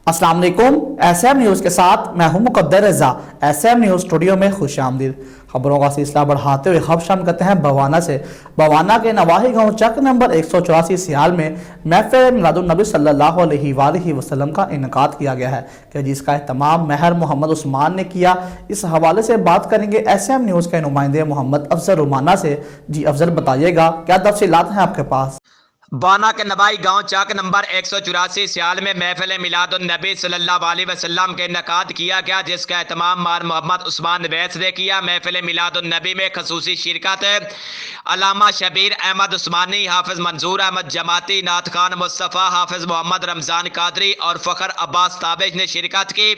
अस्सलाम वालेकुम। SM news के साथ मैं हूं मुकद्दर रजा। एसएम न्यूज़ स्टूडियो में खुश आमदीद। खबरों का सिलसिला बढ़ाते हुए खबर शामिल करते हैं बवाना से। बवाना के नवाही गांव चक नंबर 184 सियाल में महफिल मिलादुन्नबी सल्लल्लाहु अलैहि वसल्लम का इनेकाद किया गया है कि जिसका एहतमाम महर मोहम्मद उस्मान ने किया। इस हवाले से बात करेंगे एसएम न्यूज़ के नुमाइंदे मोहम्मद अफजल रुमाना से। जी अफजल, बताइएगा क्या तफसीलात हैं आपके पास। बाना के नवाई गांव चाक नंबर 184 सियाल में महफिल मिलादुन्नबी सल्लल्लाहु अलैहि वसल्लम के इनेकाद किया गया, जिसका एहतमाम मार मोहम्मद उस्मान वैस ने किया। महफिल मिलादुन्नबी में खसूसी शिरकत अल्लामा शबीर अहमद उस्मानी, हाफिज मंजूर अहमद जमाती, नात खान मुस्तफ़ा, हाफिज मोहम्मद रमज़ान कादरी और फ़खर अब्बास ताबिश ने शिरकत की।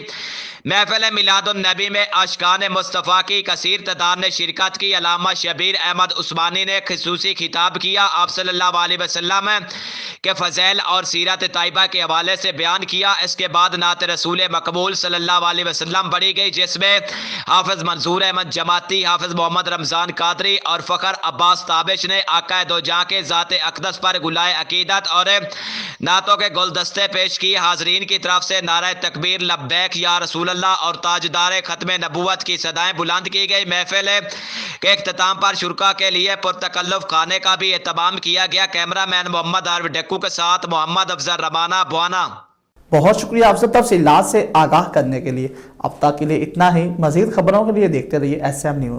महफिल मिलादुन्नबी में आशिकान मुस्तफ़ा की कसीर तादाद ने शिरकत की। अल्लामा शबीर अहमद उस्मानी ने खसूसी खिताब किया। आप सल्लल्लाहु अलैहि वसल्लम के फ़ज़ैल और सीरत ताइबा के हवाले से बयान किया। इसके बाद नात रसूल मकबूल सल्लल्लाहु अलैहि वसल्लम पढ़ी गई, जिसमें हाफिज मंजूर अहमद जमाती, हाफिज मोहम्मद रमज़ान कादरी और फ़खर अब्बास ताबिश ने आका दो जहां के ज़ाते अक़दस पर गुलाए अकीदत और नातों के गुलदस्ते पेश किए। हाज़रीन की तरफ से नारा तकबीर, लब्बैक या रसूल अल्लाह और ताजदार ख़त्म नबूवत की सदाएं बुलंद की गई। महफिल के इख्तिताम पर शुरका के लिए पुरतकल्लुफ़ खाने का भी एहतमाम किया गया। कैमरा मैन मोहम्मद आरिफ डेक्कू के साथ मोहम्मद अफजल रमाना, बवाना। बहुत शुक्रिया आपसे तफसीलात से आगाह करने के लिए। अब तक के लिए इतना ही। मज़ीद खबरों के लिए देखते रहिए एसएम न्यूज़।